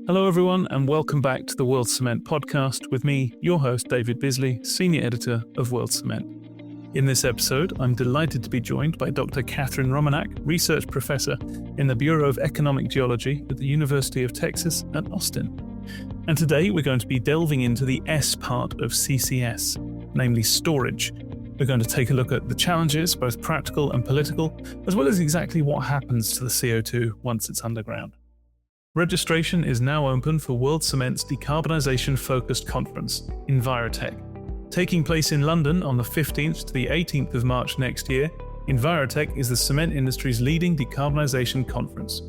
Hello everyone, and welcome back to the World Cement podcast with me, your host David Bisley, Senior Editor of World Cement. In this episode, I'm delighted to be joined by Dr Katherine Romanak, Research Professor in the Bureau of Economic Geology at the University of Texas at Austin. And today we're going to be delving into the S part of CCS, namely storage. We're going to take a look at the challenges, both practical and political, as well as exactly what happens to the CO2 once it's underground. Registration is now open for World Cement's decarbonisation-focused conference, Envirotech. Taking place in London on the 15th to the 18th of March next year, Envirotech is the cement industry's leading decarbonisation conference.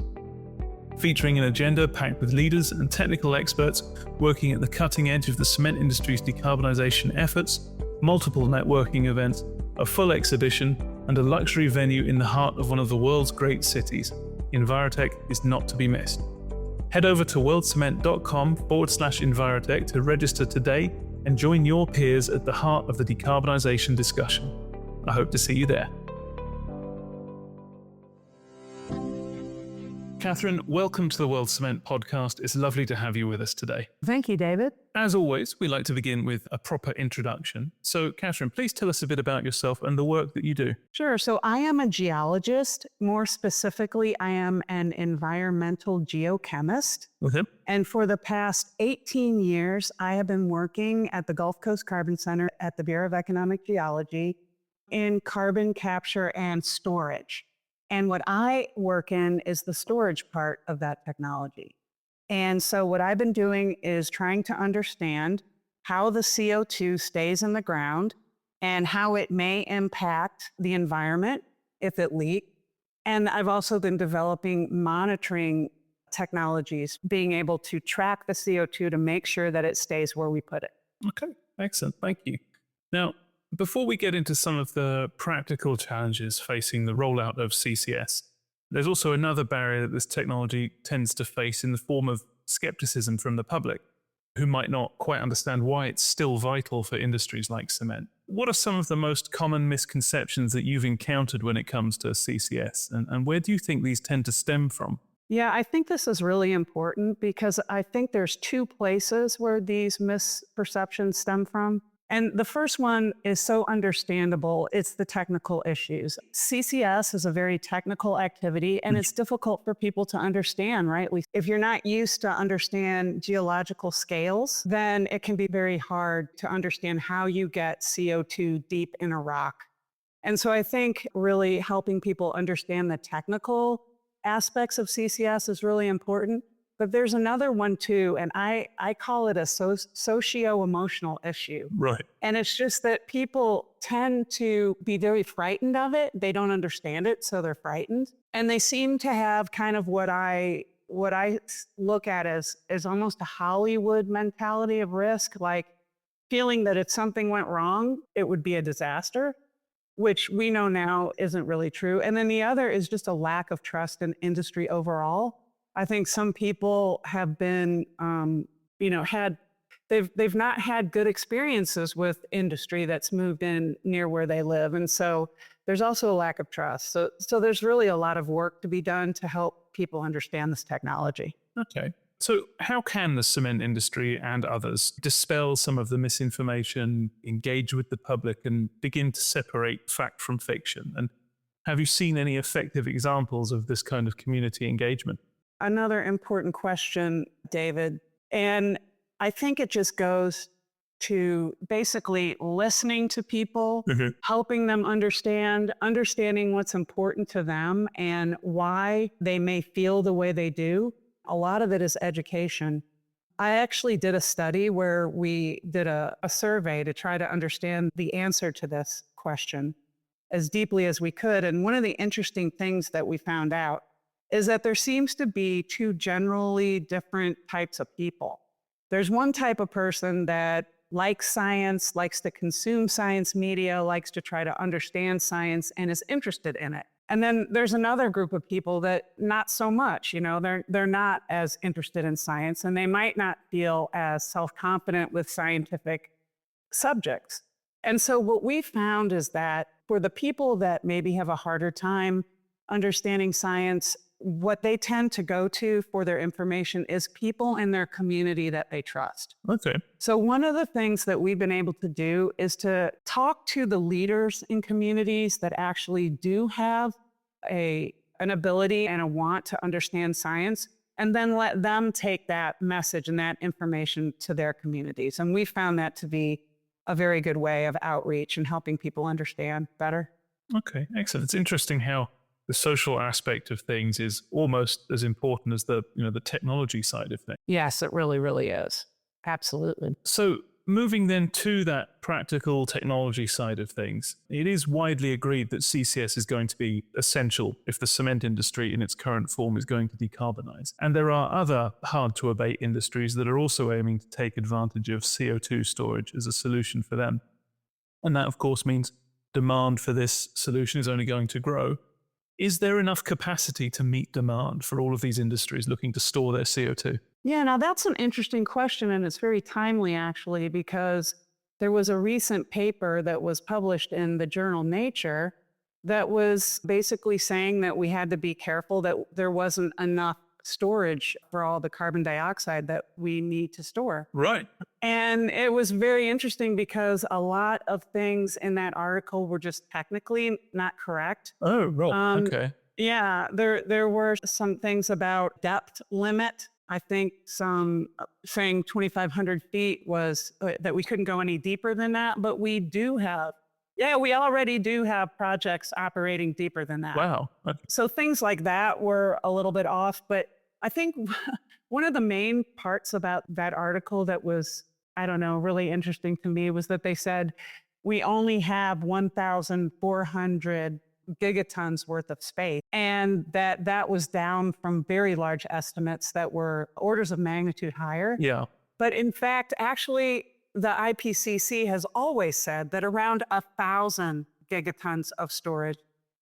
Featuring an agenda packed with leaders and technical experts working at the cutting edge of the cement industry's decarbonisation efforts, multiple networking events, a full exhibition, and a luxury venue in the heart of one of the world's great cities, Envirotech is not to be missed. Head over to worldcement.com/Envirotech to register today and join your peers at the heart of the decarbonisation discussion. I hope to see you there. Katherine, welcome to the World Cement podcast. It's lovely to have you with us today. Thank you, David. As always, we like to begin with a proper introduction. So, Katherine, please tell us a bit about yourself and the work that you do. Sure. So I am a geologist. More specifically, I am an environmental geochemist. Okay. And for the past 18 years, I have been working at the Gulf Coast Carbon Center at the Bureau of Economic Geology in carbon capture and storage. And what I work in is the storage part of that technology. And so what I've been doing is trying to understand how the CO2 stays in the ground and how it may impact the environment if it leaks. And I've also been developing monitoring technologies, being able to track the CO2 to make sure that it stays where we put it. Okay, excellent. Thank you. Now, before we get into some of the practical challenges facing the rollout of CCS, there's also another barrier that this technology tends to face in the form of skepticism from the public, who might not quite understand why it's still vital for industries like cement. What are some of the most common misconceptions that you've encountered when it comes to CCS, and where do you think these tend to stem from? Yeah, I think this is really important because I think there's two places where these misperceptions stem from. And the first one is so understandable. It's the technical issues. CCS is a very technical activity, and it's difficult for people to understand, right? If you're not used to understand geological scales, then it can be very hard to understand how you get CO2 deep in a rock. And so I think really helping people understand the technical aspects of CCS is really important. But there's another one too, and I call it a socio-emotional issue. Right. And it's just that people tend to be very frightened of it. They don't understand it, so they're frightened. And they seem to have kind of what I look at as almost a Hollywood mentality of risk, like feeling that if something went wrong, it would be a disaster, which we know now isn't really true. And then the other is just a lack of trust in industry overall. I think some people have been, they've not had good experiences with industry that's moved in near where they live. And so there's also a lack of trust. So there's really a lot of work to be done to help people understand this technology. Okay. So how can the cement industry and others dispel some of the misinformation, engage with the public, and begin to separate fact from fiction? And have you seen any effective examples of this kind of community engagement? Another important question, David, and I think it just goes to basically listening to people, helping them understanding what's important to them and why they may feel the way they do. A lot of it is education. I actually did a study where we did a survey to try to understand the answer to this question as deeply as we could. And one of the interesting things that we found out is that there seems to be two generally different types of people. There's one type of person that likes science, likes to consume science media, likes to try to understand science, and is interested in it. And then there's another group of people that not so much, they're not as interested in science, and they might not feel as self-confident with scientific subjects. And so what we found is that for the people that maybe have a harder time understanding science, what they tend to go to for their information is people in their community that they trust. Okay. So one of the things that we've been able to do is to talk to the leaders in communities that actually do have an ability and a want to understand science, and then let them take that message and that information to their communities. And we found that to be a very good way of outreach and helping people understand better. Okay, excellent. It's interesting how the social aspect of things is almost as important as the technology side of things. Yes, it really, really is. Absolutely. So moving then to that practical technology side of things, it is widely agreed that CCS is going to be essential if the cement industry in its current form is going to decarbonize. And there are other hard to abate industries that are also aiming to take advantage of CO2 storage as a solution for them. And that, of course, means demand for this solution is only going to grow. Is there enough capacity to meet demand for all of these industries looking to store their CO2? Yeah, now that's an interesting question, and it's very timely, actually, because there was a recent paper that was published in the journal Nature that was basically saying that we had to be careful that there wasn't enough storage for all the carbon dioxide that we need to store. Right. And it was very interesting because a lot of things in that article were just technically not correct. Oh, right. Okay. Yeah, there were some things about depth limit. I think some saying 2,500 feet was that we couldn't go any deeper than that, but we already do have projects operating deeper than that. Wow. Okay. So things like that were a little bit off, but I think one of the main parts about that article that was, I don't know, really interesting to me was that they said we only have 1,400 gigatons worth of space, and that was down from very large estimates that were orders of magnitude higher. Yeah. But in fact, actually, the IPCC has always said that around 1,000 gigatons of storage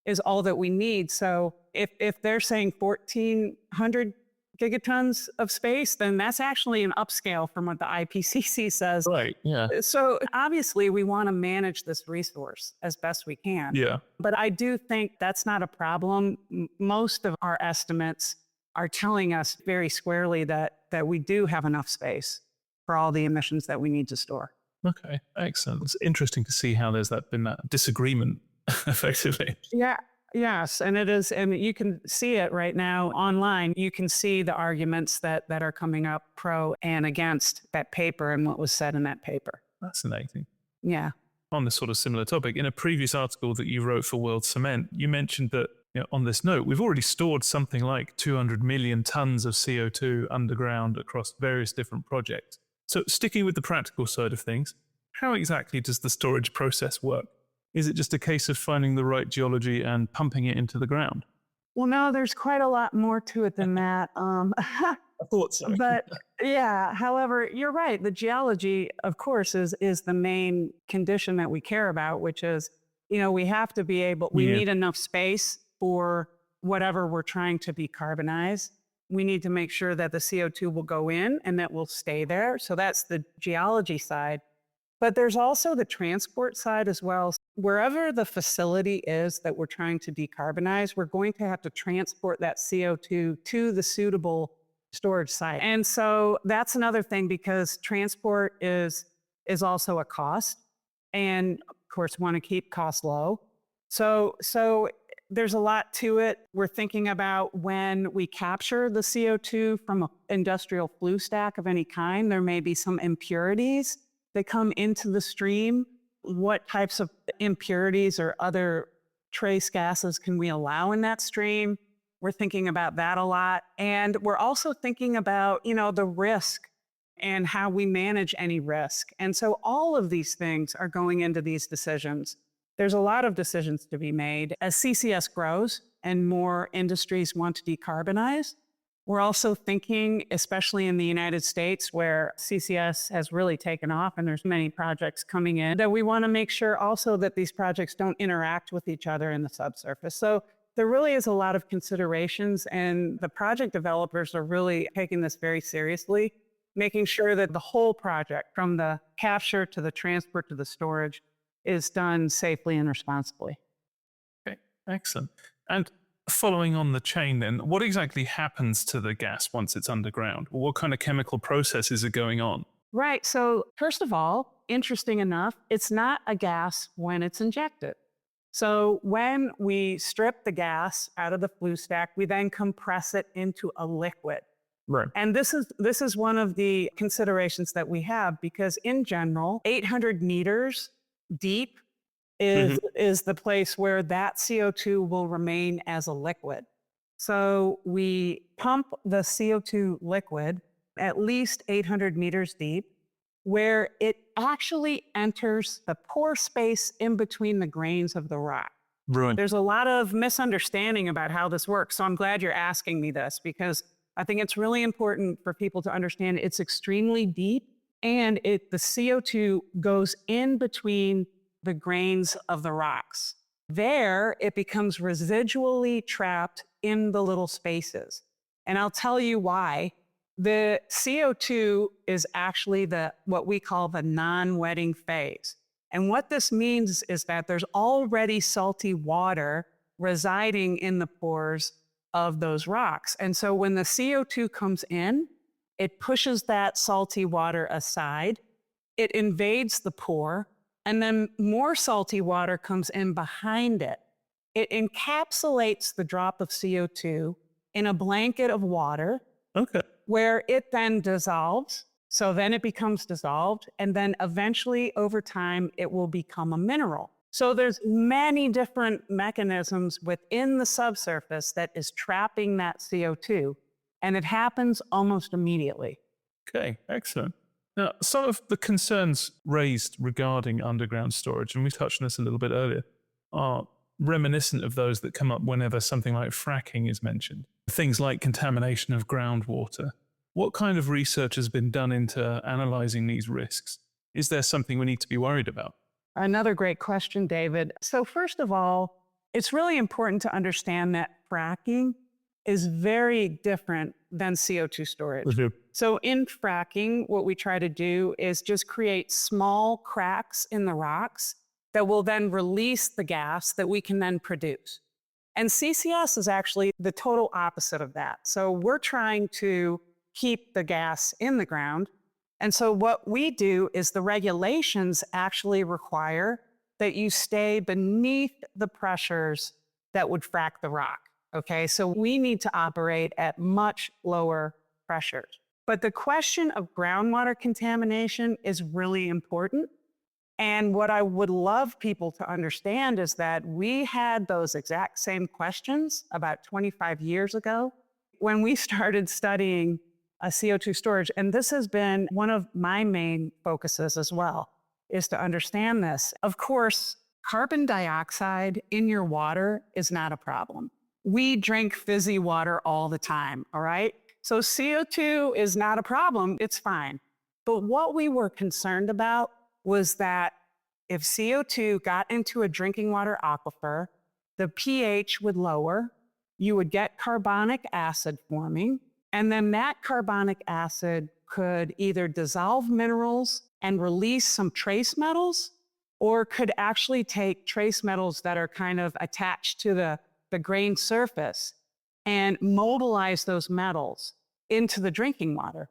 is all that we need. So if they're saying 1,400 gigatons of space, then that's actually an upscale from what the IPCC says. Right. Yeah. So obviously we want to manage this resource as best we can. Yeah. But I do think that's not a problem. Most of our estimates are telling us very squarely that we do have enough space for all the emissions that we need to store. Okay. Excellent. It's interesting to see how there's been that disagreement effectively. Yeah. Yes, and it is, and you can see it right now online. You can see the arguments that are coming up pro and against that paper and what was said in that paper. Fascinating. Yeah. On this sort of similar topic, in a previous article that you wrote for World Cement, you mentioned that on this note, we've already stored something like 200 million tons of CO2 underground across various different projects. So sticking with the practical side of things, how exactly does the storage process work? Is it just a case of finding the right geology and pumping it into the ground? Well, no, there's quite a lot more to it than that. I thought so. But yeah, however, you're right. The geology, of course, is the main condition that we care about, which is, we have to be able, we need enough space for whatever we're trying to decarbonize. We need to make sure that the CO2 will go in and that will stay there. So that's the geology side. But there's also the transport side as well. Wherever the facility is that we're trying to decarbonize, we're going to have to transport that CO2 to the suitable storage site. And so that's another thing, because transport is also a cost. And of course, we want to keep costs low. So there's a lot to it. We're thinking about when we capture the CO2 from an industrial flue stack of any kind, there may be some impurities that come into the stream. What types of impurities or other trace gases can we allow in that stream? We're thinking about that a lot. And we're also thinking about, the risk and how we manage any risk. And so all of these things are going into these decisions. There's a lot of decisions to be made. As CCS grows and more industries want to decarbonize, we're also thinking, especially in the United States, where CCS has really taken off and there's many projects coming in, that we want to make sure also that these projects don't interact with each other in the subsurface. So there really is a lot of considerations, and the project developers are really taking this very seriously, making sure that the whole project, from the capture to the transport to the storage, is done safely and responsibly. Okay, excellent. And following on the chain then, what exactly happens to the gas once it's underground? What kind of chemical processes are going on? Right. So, first of all, interesting enough, it's not a gas when it's injected. So, when we strip the gas out of the flue stack, we then compress it into a liquid. Right. And this is one of the considerations that we have because in general, 800 meters deep is the place where that CO2 will remain as a liquid. So we pump the CO2 liquid at least 800 meters deep, where it actually enters the pore space in between the grains of the rock. Right. There's a lot of misunderstanding about how this works. So I'm glad you're asking me this because I think it's really important for people to understand it's extremely deep and the CO2 goes in between the grains of the rocks. There, it becomes residually trapped in the little spaces. And I'll tell you why. The CO2 is actually what we call the non-wetting phase. And what this means is that there's already salty water residing in the pores of those rocks. And so when the CO2 comes in, it pushes that salty water aside, it invades the pore, and then more salty water comes in behind it. It encapsulates the drop of CO2 in a blanket of water, Okay. where it then dissolves. So then it becomes dissolved, and then eventually over time, it will become a mineral. So there's many different mechanisms within the subsurface that is trapping that CO2, and it happens almost immediately. Okay, excellent. Now, some of the concerns raised regarding underground storage, and we touched on this a little bit earlier, are reminiscent of those that come up whenever something like fracking is mentioned. Things like contamination of groundwater. What kind of research has been done into analyzing these risks? Is there something we need to be worried about? Another great question, David. So first of all, it's really important to understand that fracking is very different than CO2 storage. Mm-hmm. So in fracking, what we try to do is just create small cracks in the rocks that will then release the gas that we can then produce. And CCS is actually the total opposite of that. So we're trying to keep the gas in the ground. And so what we do is the regulations actually require that you stay beneath the pressures that would frack the rock. Okay, so we need to operate at much lower pressures. But the question of groundwater contamination is really important. And what I would love people to understand is that we had those exact same questions about 25 years ago when we started studying CO2 storage. And this has been one of my main focuses as well, is to understand this. Of course, carbon dioxide in your water is not a problem. We drink fizzy water all the time, all right? So CO2 is not a problem, it's fine. But what we were concerned about was that if CO2 got into a drinking water aquifer, the pH would lower, you would get carbonic acid forming, and then that carbonic acid could either dissolve minerals and release some trace metals, or could actually take trace metals that are kind of attached to the grain surface and mobilize those metals into the drinking water.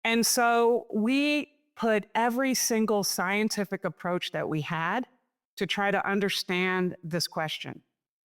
And so we put every single scientific approach that we had to try to understand this question.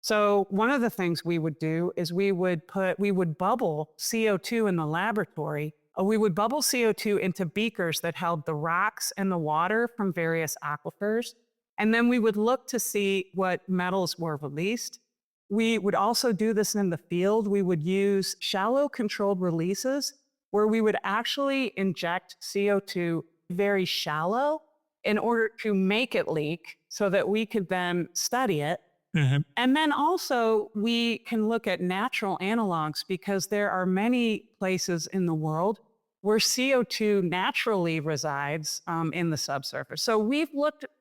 So one of the things we would do is we would bubble CO2 in the laboratory. We would bubble CO2 into beakers that held the rocks and the water from various aquifers. And then we would look to see what metals were released. We would also do this in the field. We would use shallow controlled releases where we would actually inject CO2 very shallow in order to make it leak so that we could then study it. Mm-hmm. And then also we can look at natural analogs because there are many places in the world where CO2 naturally resides in the subsurface. So we've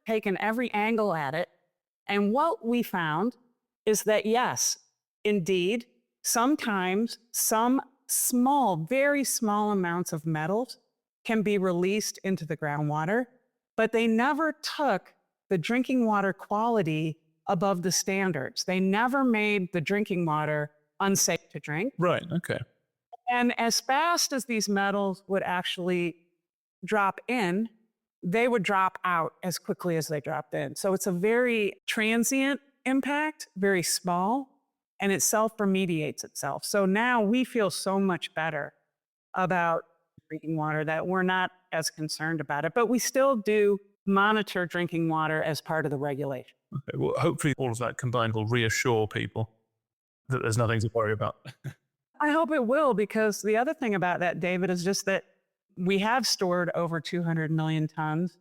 taken every angle at it. And what we found is that, yes, indeed, sometimes some small, very small amounts of metals can be released into the groundwater, but they never took the drinking water quality above the standards. They never made the drinking water unsafe to drink. Right. Okay. And as fast as these metals would actually drop in, they would drop out as quickly as they dropped in. So it's a very transient impact, very small, and it self-remediates itself. So now we feel so much better about drinking water that we're not as concerned about it, but we still do monitor drinking water as part of the regulation. Okay. Well, hopefully all of that combined will reassure people that there's nothing to worry about. I hope it will, because the other thing about that, David, is just that we have stored over 200 million tons.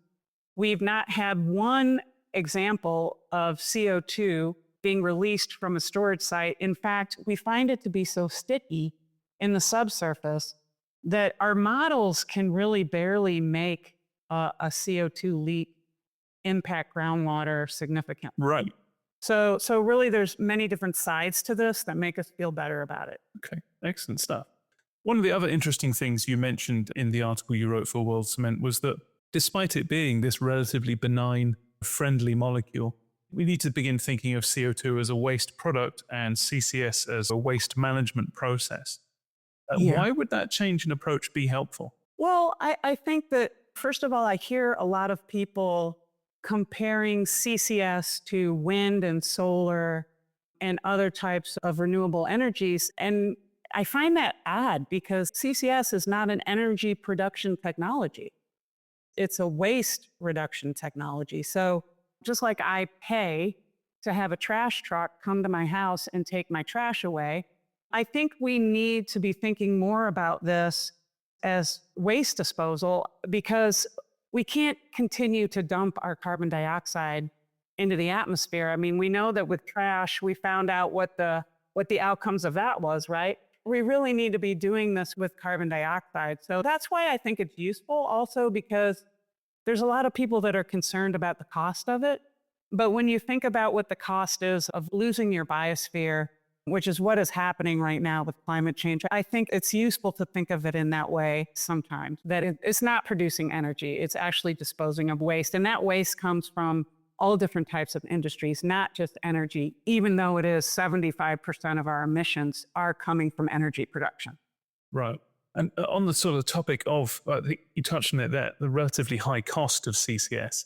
We've not had one example of CO2 being released from a storage site. In fact, we find it to be so sticky in the subsurface that our models can really barely make a CO2 leak impact groundwater significantly. Right. So really, there's many different sides to this that make us feel better about it. Okay. Excellent stuff. One of the other interesting things you mentioned in the article you wrote for World Cement was that despite it being this relatively benign, friendly molecule, we need to begin thinking of CO2 as a waste product and CCS as a waste management process. Why would that change in approach be helpful? Well, I think that, first of all, I hear a lot of people comparing CCS to wind and solar and other types of renewable energies. And I find that odd, because CCS is not an energy production technology. It's a waste reduction technology. So just like I pay to have a trash truck come to my house and take my trash away, I think we need to be thinking more about this as waste disposal, because we can't continue to dump our carbon dioxide into the atmosphere. I mean, we know that with trash, we found out what the outcomes of that was, right? We really need to be doing this with carbon dioxide. So that's why I think it's useful, also because there's a lot of people that are concerned about the cost of it. But when you think about what the cost is of losing your biosphere, which is what is happening right now with climate change, I think it's useful to think of it in that way sometimes, that it's not producing energy, it's actually disposing of waste. And that waste comes from all different types of industries, not just energy, even though it is 75% of our emissions are coming from energy production. Right. And on the sort of topic of, I think you touched on it there, the relatively high cost of CCS,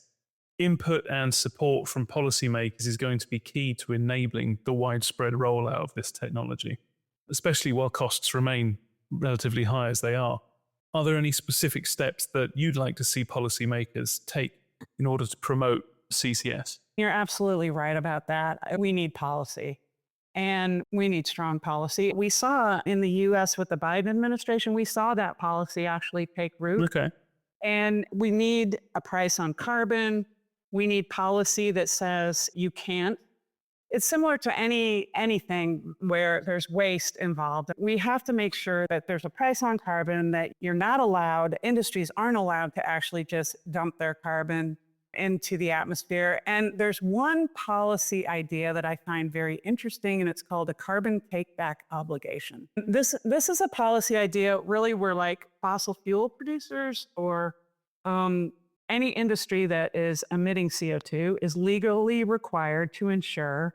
input and support from policymakers is going to be key to enabling the widespread rollout of this technology, especially while costs remain relatively high as they are. Are there any specific steps that you'd like to see policymakers take in order to promote CCS? You're absolutely right about that. We need policy, and we need strong policy. We saw in the US with the Biden administration, we saw that policy actually take root. Okay. And we need a price on carbon. We need policy that says you can't. It's similar to anything where there's waste involved. We have to make sure that there's a price on carbon, that you're not allowed, industries aren't allowed to actually just dump their carbon into the atmosphere. And there's one policy idea that I find very interesting, and it's called a carbon take-back obligation. This is a policy idea really where, like, fossil fuel producers or any industry that is emitting CO2 is legally required to ensure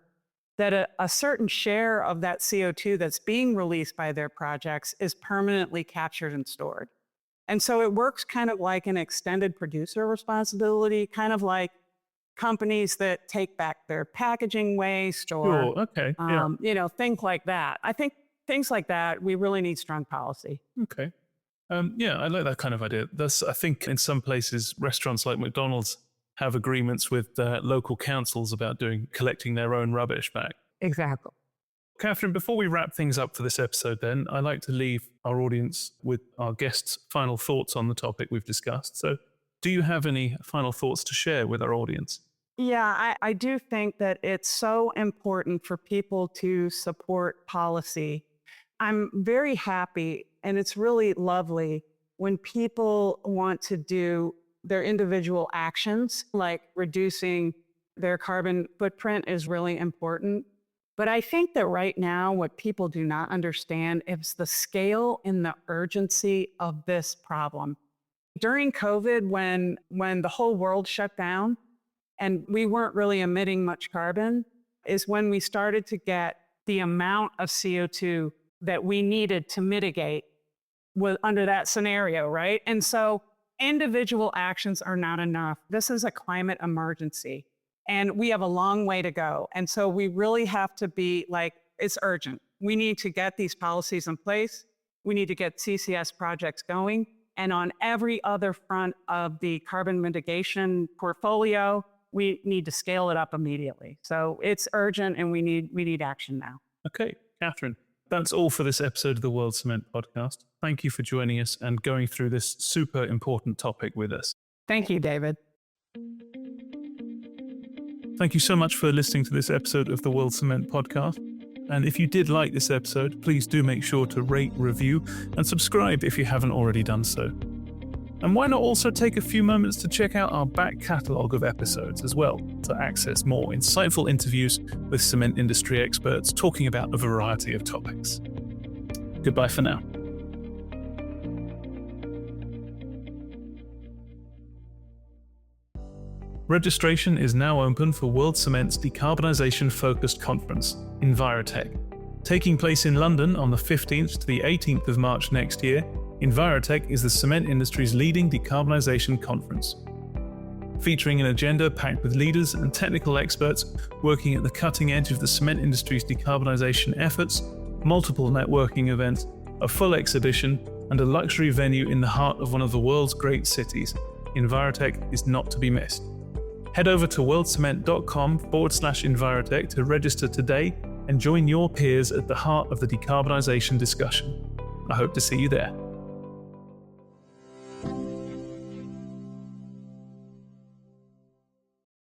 that a certain share of that CO2 that's being released by their projects is permanently captured and stored. And so it works kind of like an extended producer responsibility, kind of like companies that take back their packaging waste or, things like that. I think things like that, we really need strong policy. Okay. I like that kind of idea. I think in some places, restaurants like McDonald's have agreements with local councils about collecting their own rubbish back. Exactly. Katherine, before we wrap things up for this episode then, I'd like to leave our audience with our guests' final thoughts on the topic we've discussed. So do you have any final thoughts to share with our audience? Yeah, I do think that it's so important for people to support policy. I'm very happy, and it's really lovely when people want to do their individual actions, like reducing their carbon footprint is really important. But I think that right now, what people do not understand is the scale and the urgency of this problem. During COVID, when the whole world shut down and we weren't really emitting much carbon, is when we started to get the amount of CO2 that we needed to mitigate under that scenario, right? And so individual actions are not enough. This is a climate emergency, and we have a long way to go. And so we really have to be like, it's urgent. We need to get these policies in place. We need to get CCS projects going. And on every other front of the carbon mitigation portfolio, we need to scale it up immediately. So it's urgent, and we need action now. Okay, Katherine, that's all for this episode of the World Cement Podcast. Thank you for joining us and going through this super important topic with us. Thank you, David. Thank you so much for listening to this episode of the World Cement Podcast. And if you did like this episode, please do make sure to rate, review, and subscribe if you haven't already done so. And why not also take a few moments to check out our back catalogue of episodes as well, to access more insightful interviews with cement industry experts talking about a variety of topics. Goodbye for now. Registration is now open for World Cement's decarbonisation-focused conference, Envirotech. Taking place in London on the 15th to the 18th of March next year, Envirotech is the cement industry's leading decarbonisation conference. Featuring an agenda packed with leaders and technical experts working at the cutting edge of the cement industry's decarbonisation efforts, multiple networking events, a full exhibition, and a luxury venue in the heart of one of the world's great cities, Envirotech is not to be missed. Head over to worldcement.com/Envirotech to register today and join your peers at the heart of the decarbonisation discussion. I hope to see you there.